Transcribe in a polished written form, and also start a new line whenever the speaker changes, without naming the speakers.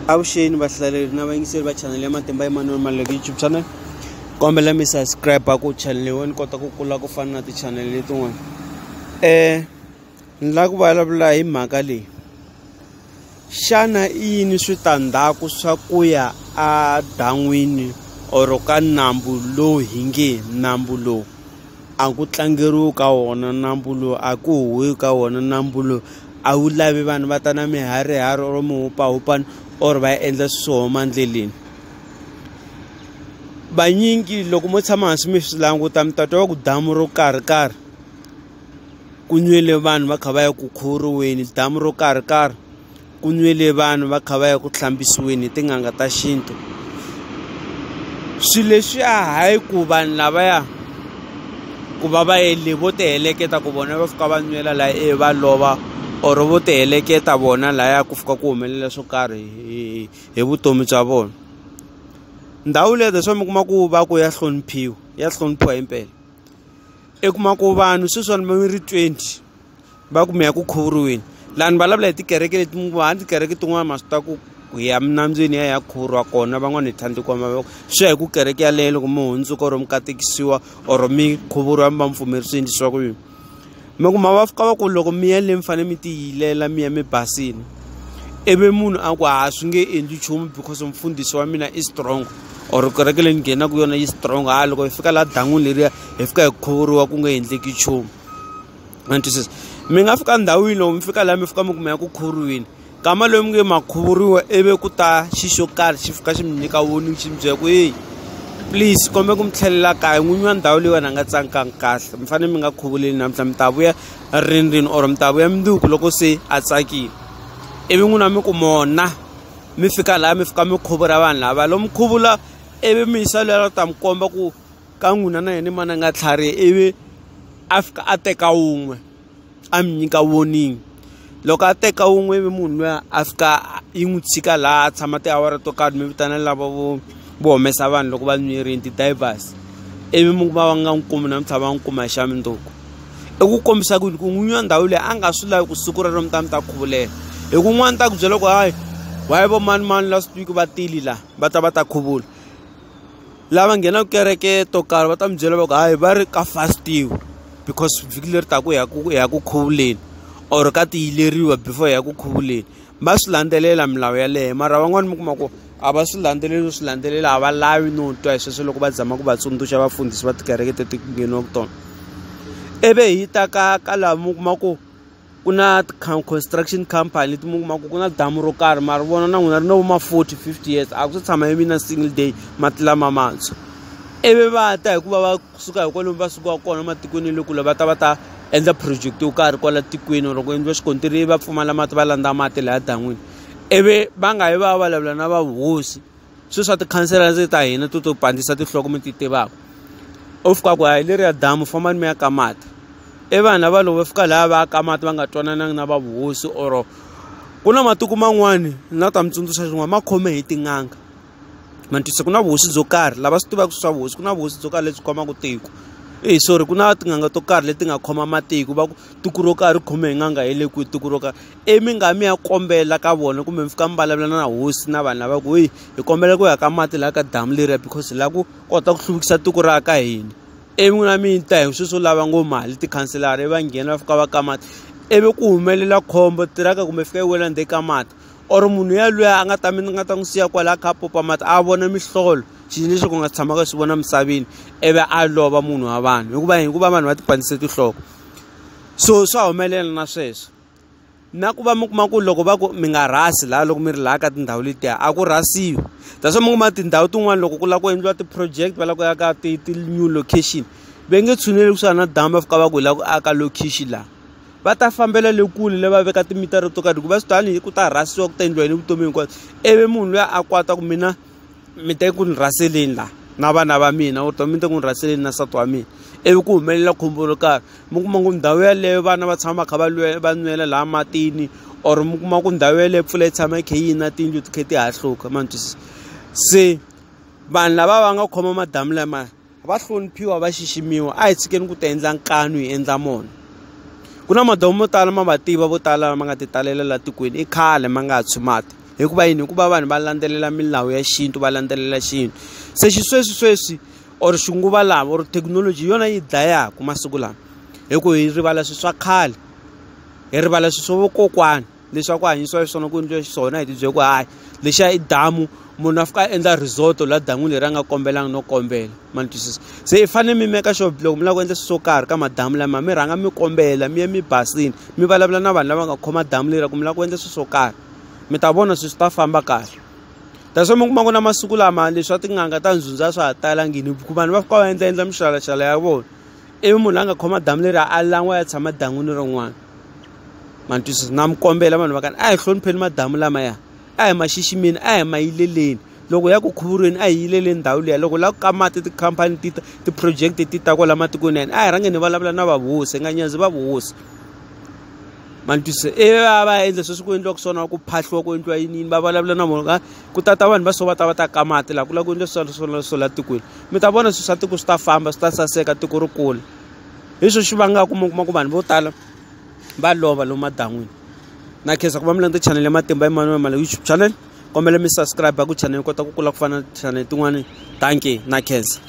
Avuxeni vahlaleri na vayingiseri va channel ya Matimba Emmanuel Maluleke YouTube channel. Kombela mi subscribe ku channel leyi ni kota ku kula ku fana na ti channel letin'wana. Ni la ku vulavula hi mhaka leyi. Xana i yini switandzhaku swa ku ya a dan'wini or ka nambu lowu hinge nambu lowu a ku tlangeriwi ka wona nambu lowu a ku huwi ka wona nambu lowu a wu lavi vanhu va ta na miharihari or mihupahupani or va endla swihoma ndleleni. Vanyingi loko mo tshama hansi mi swi languta mi ta twa ku damu ro karhi ku nwele vanhu va kha va ya ku khuriweni, damu ro karhi ku nwele vanhu va kha va ya ku hlambisiweni tin'anga ta xintu. Swilo leswi a hayi ku vanhu lavaya ku va va yele vo ti heleketa ku vona va fika va nwela laha va lova or vo ti heleketa vona laha ku fika ku humelela swo karhi hi vutomi bya vona. Ndhawu leyi swo mi kuma ku va ku ya hloniphiwa himpela. I kuma ku vanhu sweswi mi ri 20 va ku mi ya ku khuvuriweni. Lani vulavula hi tikereke leti mi va tikereke tin'wana ma swi ta ku ya minambyeni ya khuvuriwa kona van'wana hi thandi kwa mavoko swi hi ku kereke yaleyo loko mi hundzuka or mi katekisiwa or mi khuvuriwa mi va mi pfumerisiweni swa ku yini. Mi kuma va fika va ku loko mi ya le mi fanele mi ti yilela mi ya mi basini ivi munhu a ku swi nge endli nchumu because mfundhisi wa mina i strong or kereke leyi ni nghenaka yona yi strong loko hi fika laha dan'wini leriya hi fika hi khuvuriwa ku nga endleki nchumu. Antswisa mi nga fika ndhawini loko mi fika laha mi fika mi kuma ya ku khuvuriweni kama loyi mi nge ma khuvuriwa ivi ku ta xixo karhi xi fika xi mi nyika warning xi mi byela ku hey please kombe ku mi tlhelela kaya n'winyi wa ndhawu leyi wena a nga tsakangi kahle mi fanele mi nga khuvuleli namuntlha mi ta vuya rindzini or mi ta vuya mundzuku loko se a tsakile. Ivi n'wina mi ku mona mi fika laha mi fika mi khuvula vanhu lava lomu khuvula ivi mi yisa lero ta mi komba ku ka n'wina na yena mana nga tlhariha ivi a fika a teka wun'we a mi nyika warning. Loko a teka wun'we ivi munhu luya a fika yi n'wi tshika laha a tshama tiawara to karhi mi vitana lava vo humesa vanhu loko va nwerini ti-divers ivi mi va nga n'wi kumi namuntlha va n'wi kuma hi xa mindzuku. I ku kombisa ku n'winyi wa ndhawu leyi a nga swi lavi ku siku rero mi ta khuvulela hi ku n'wana ta ku byela ku hayi why vo mani last week va tili laha va ta khuvula lava nghenaka kereke to karhi va ta mi byela ku hayi va ri ka fastiwa because vhiki leri ta ku ya ku khuvuleni or ka tiyileriwa before ya ku khuvuleni va swi landzelela milawu yaleyo mara van'wana mi kuma ku a va swi landzelela a va lavi no twa hi sweswo loko va zama ku va tsundzuxa vafundhisi va tikereke teti ngheniwaka tona. Ivi hi ta ka laha mi kuma ku ku na construction company leti mi kuma ku na damu ro karhi mara vona na n'wina ri no ma 40-50 years a ku swi tshama hi mina single day mati lama mantshwa. Ivi va ta hikuva va suka hi kwalomu va sukaka kona matikweni le kule va ta endla project yo karhi kwala tikweni or ku endliwa xikontiri va pfumala mati va landza mati laha dan'wini. Ivi va nga yi va vulavula na vahosi swilo swa tikhanselara ta hina to pandisa tinhloko mi ti tivaka u fika ku hayi leriya damu fambani mi ya ka mati. Ivi vanhu lava loko va fika laha va ka mati va nga twanananga na vahosi or ku na matiko man'wani na ta mi tsundzuxa xin'wana ma khome hi tin'anga. Mantwisa ku na vuhosi byo karhi lava swi tivaka swa vuhosi ku na vuhosi byo karhi lebyi khomaka tiko. Sorry ku na tin'anga to karhi leti nga khoma matiko va ku tiko ro karhi khome hi n'anga hi le kwihi tiko ro karhi mi nga mi ya kombela ka vona kumbe mi fika mi vulavula na hosi na vanhu lava ku hi kombela ku ya ka mati laha ka damu leriya because laha ku kota ku hluvukisa tiko ra ka hina. N'wina mi ta hi sweswo lava ngo mali tikhanselara va nghena va fika va ka mati ivi ku humelela khombo tiraka kumbe fika yi wela ndzeni ka mati or munhu yaloye a nga ta n'wi siya kwala kha popa mati a vona mihlolo xilo lexi ku nga tshamaka swi vona misaveni ivi a lova munhu wa vanhu hikuva vanhu va ti pandise tinhloko. So swa humelela na sweswo na ku va mi kuma ku loko va ku mi nga rhasi laha loko mi ri laha ka tindhawu letiya a ku rhasiwi. That's why mi kuma tindhawu tin'wana loko ku lava ku endliwa ti-project va lava ku ya ka ti-new location va nge tshuneli kusuhana na damu va fika va ku hi lava ku aka location laha va ta fambela le kule le va veka timitara to karhi hikuva swi tani ku ta rhasiwa ku ta endliwa hi vutomi hinkwabyo. Ivi munhu loyi a kwata ku mina mi te ku ni rhaseleni laha na vana va mina or mi te ku ni rhaseleni na nsati wa mina ivi ku humelela khombo ro karhi mi kuma ku ndhawu yaleyo vana va tshama kha va nwela laha matini or mi kuma ku ndhawu yaleyo mpfula yi tshama yi kha yi na tiyindlu ti kha ti hahluka ma twisisa. Se vanhu lava va nga khoma madamu lama va hloniphiwa va xiximiwa a hi tshikeni ku ta endla nkanu hi endla mona. Ku na madamu mo tala ma va tiva vo tala ma nga ti talela laha tikweni i khale ma nga ha tshwi mati hikuva yini hikuva vanhu va landzelela milawu ya xintu va landzelela xintu se xisweswi or xinguva lava or thekinoloji yona yi dlayaka masiku lama hi ku hi rivala swilo swa khale hi rivala swilo swo vokokwani leswaku hanyisiwa swona ku endliwa xiswona hi tibyele ku hayi lexiya i damu munhu a fika a endla resort la dan'wini leri a nga kombelanga no kombela ma twisisa se i fanele mi meka sure loko mi lava ku endla swilo swo karhi ka madamu lama mi rhanga mi kombela mi ya mi basini mi vulavula na vanhu lava nga khoma damu leri ku mi lava ku endla swilo swo karhi mi ta vona swilo swi ta famba kahle taswo mi kuma ku na masiku lama leswi swa tin'anga ta ndzundza swa ha talangini ku vanhu va fika va endla mixalaxala ya vona ivi munhu a nga khoma damu leri a langwa ya tshama dan'wini rin'wana ma twisisa na mi kombela vanhu va kani a hi hlonipheni madamu lamaya a hi ma xiximeni a hi ma yileleni loko ya ku khuvuriweni a hi yileleni ndhawu liya loko la ku ka mati tikhampani ti-project ti ta kwala matikweni yani a hi rhange ni vulavula na vavuhosi nga nyazi va vuhosi ma twisisa va endla sweswi ku endliwaka swona ku phahliwa ku endliwa yinini va vulavula na vona ku tata vanhu va so va ta ka mati laha ku lava ku endla swo la tikweni mi ta vona swilo swa tiko swi ta famba swi ta saseka tiko ri kula hi swo xi vangaku mi kuma ku vanhu vo tala va lova lomu madan'wini na khensa ku va mi landza channel ya Matimba Emmanuel Male YouTube channel kombela mi subscribe ku channel kota ku kula ku fana na channel tin'wani tanki na khensa